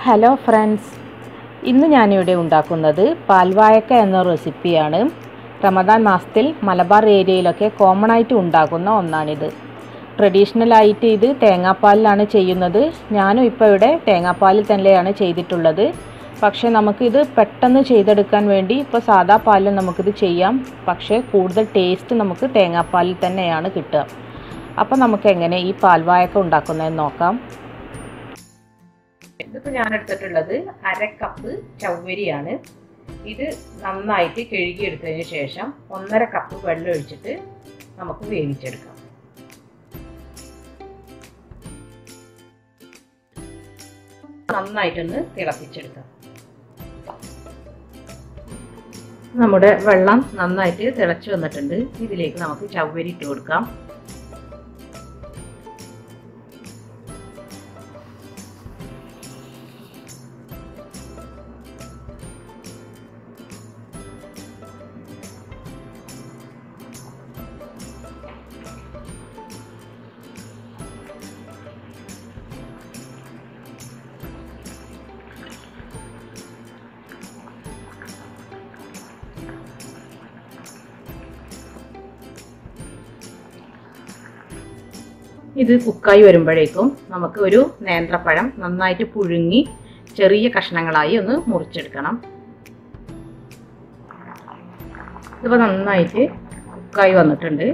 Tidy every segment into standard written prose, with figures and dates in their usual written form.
Hello friends, ഇന്ന് ഞാനിവിടെ ഉണ്ടാക്കുന്നത് പാൽവാഴക്ക എന്ന റെസിപ്പിയാണ്. റമദാൻ മാസത്തിൽ മലബാർ ഏരിയയിലൊക്കെ കോമൺ ആയിട്ട് ഉണ്ടാക്കുന്ന ഒന്നാണിത്. ട്രഡീഷണലായിട്ട് ഇത് തേങ്ങാപ്പാലിലാണ് ചെയ്യുന്നത്. ഞാനും ഇപ്പോൾ ഇവിടെ തേങ്ങാപ്പാലിൽ തന്നെയാണ് ചെയ്തിട്ടുള്ളത്. പക്ഷേ നമുക്കിത് പെട്ടെന്ന് ചെയ്തെടുക്കാൻ വേണ്ടി ഇപ്പോൾ സാദാ പാലിൽ നമുക്കിത് ചെയ്യാം. പക്ഷേ കൂടുതൽ ടേസ്റ്റ് നമുക്ക് തേങ്ങാപ്പാലിൽ തന്നെയാണ് കിട്ടുക. അപ്പോൾ നമുക്ക് എങ്ങനെ ഈ പാൽവാഴക്ക ഉണ്ടാക്കുന്നതെന്ന് നോക്കാം. ഇതിപ്പോൾ ഞാൻ എടുത്തിട്ടുള്ളത് 1/2 കപ്പ് ചവ്വരിയാണ്. ഇത് നന്നായിട്ട് കഴുകിയെടുത്തതിന് ശേഷം 1.5 കപ്പ് വെള്ളം ഒഴിച്ചിട്ട് നമുക്ക് വേവിച്ചെടുക്കാം. നന്നായിട്ടൊന്ന് തിളപ്പിച്ചെടുക്കാം. നമ്മുടെ വെള്ളം നന്നായിട്ട് തിളച്ച് വന്നിട്ടുണ്ട്. ഇതിലേക്ക് നമുക്ക് ചവ്വരി ഇട്ട് കൊടുക്കാം. ഇത് കുക്കായി വരുമ്പോഴേക്കും നമുക്ക് ഒരു നേന്ത്രപ്പഴം നന്നായിട്ട് പുഴുങ്ങി ചെറിയ കഷ്ണങ്ങളായി ഒന്ന് മുറിച്ചെടുക്കണം. ഇതിപ്പോൾ നന്നായിട്ട് കുക്കായി വന്നിട്ടുണ്ട്.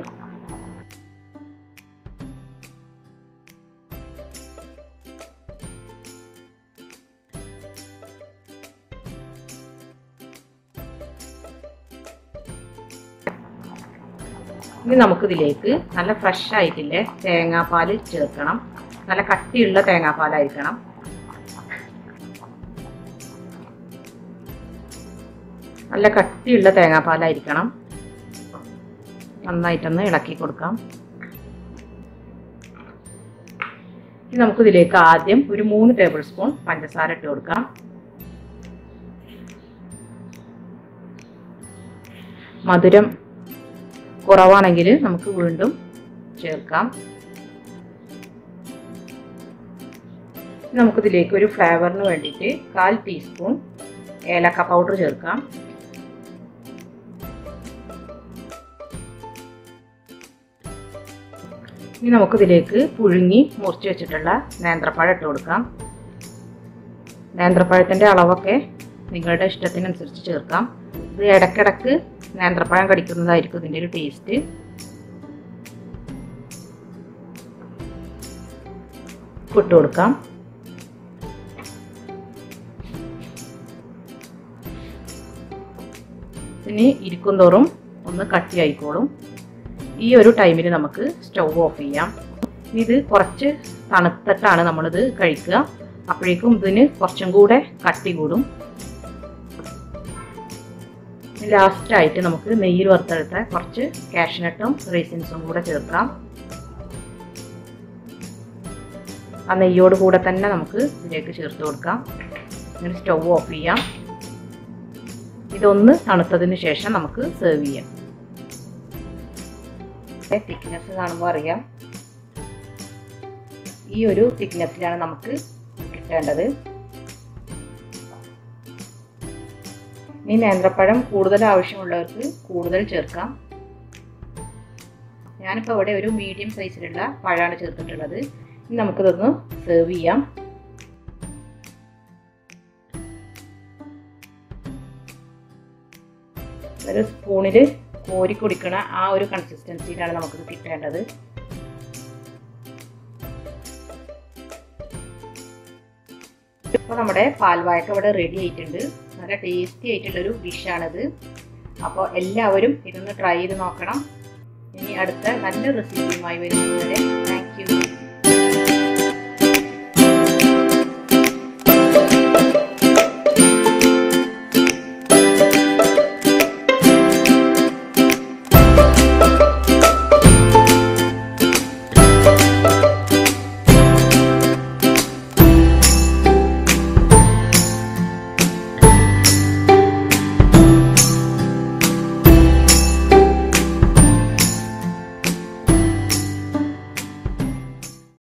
ഇനി നമുക്കിതിലേക്ക് നല്ല ഫ്രഷ് ആയിട്ടില്ലേ തേങ്ങാപ്പാൽ ചേർക്കണം. നല്ല കട്ടിയുള്ള തേങ്ങാപ്പാലായിരിക്കണം. നല്ല കട്ടിയുള്ള തേങ്ങാപ്പാലായിരിക്കണം. നന്നായിട്ടൊന്ന് ഇളക്കി കൊടുക്കാം. ഇനി നമുക്കിതിലേക്ക് ആദ്യം ഒരു 3 ടേബിൾ സ്പൂൺ പഞ്ചസാര ഇട്ട് കൊടുക്കാം. മധുരം കുറവാണെങ്കിൽ നമുക്ക് വീണ്ടും ചേർക്കാം. നമുക്കിതിലേക്ക് ഒരു ഫ്ലേവറിന് വേണ്ടിയിട്ട് 1/4 ടീസ്പൂൺ ഏലക്ക പൗഡർ ചേർക്കാം. ഇനി നമുക്കിതിലേക്ക് പുഴുങ്ങി മുറിച്ച് വെച്ചിട്ടുള്ള നേന്ത്രപ്പഴം ഇട്ട് കൊടുക്കാം. നേന്ത്രപ്പഴത്തിൻ്റെ അളവൊക്കെ നിങ്ങളുടെ ഇഷ്ടത്തിനനുസരിച്ച് ചേർക്കാം. ഇത് ഇടയ്ക്കിടയ്ക്ക് നേന്ത്രപ്പഴം കടിക്കുന്നതായിരിക്കും ഇതിൻ്റെ ഒരു ടേസ്റ്റ്. ഇട്ട് കൊടുക്കാം. ഇനി ഇരിക്കും തോറും ഒന്ന് കട്ടിയായിക്കോളും. ഈ ഒരു ടൈമിൽ നമുക്ക് സ്റ്റൗ ഓഫ് ചെയ്യാം. ഇത് കുറച്ച് തണുത്തിട്ടാണ് നമ്മളിത് കഴിക്കുക. അപ്പോഴേക്കും ഇതിന് കുറച്ചും കൂടെ കട്ടി കൂടും. ലാസ്റ്റായിട്ട് നമുക്ക് നെയ്യിൽ വറുത്തെടുത്ത കുറച്ച് കാഷ്യൂനട്ടും റൈസിൻസും കൂടെ ചേർക്കാം. ആ നെയ്യോട് കൂടെ തന്നെ നമുക്ക് ഇതിലേക്ക് ചേർത്ത് കൊടുക്കാം. ഇങ്ങനെ സ്റ്റൗ ഓഫ് ചെയ്യാം. ഇതൊന്ന് തണുത്തതിന് ശേഷം നമുക്ക് സെർവ് ചെയ്യാം. തിക്നെസ് കാണുമ്പോൾ അറിയാം. ഈ ഒരു തിക്നെസ്സിലാണ് നമുക്ക് കിട്ടേണ്ടത്. ഈ നേന്ത്രപ്പഴം കൂടുതൽ ആവശ്യമുള്ളവർക്ക് കൂടുതൽ ചേർക്കാം. ഞാനിപ്പോൾ ഇവിടെ ഒരു മീഡിയം സൈസിലുള്ള പഴമാണ് ചേർത്തിട്ടുള്ളത്. ഇനി നമുക്കിതൊന്ന് സെർവ് ചെയ്യാം. ഒരു സ്പൂണിൽ കോരി കുടിക്കണ ആ ഒരു കൺസിസ്റ്റൻസിയിലാണ് നമുക്കിത് കിട്ടേണ്ടത്. ഇപ്പോൾ നമ്മുടെ പാൽവാഴക്ക ഇവിടെ റെഡി ആയിട്ടുണ്ട്. നല്ല ടേസ്റ്റി ആയിട്ടുള്ളൊരു ഡിഷാണിത്. അപ്പോൾ എല്ലാവരും ഇതൊന്ന് ട്രൈ ചെയ്ത് നോക്കണം. ഇനി അടുത്ത നല്ല റെസിപ്പിയുമായി വരുന്നതുവരെ താങ്ക് യു.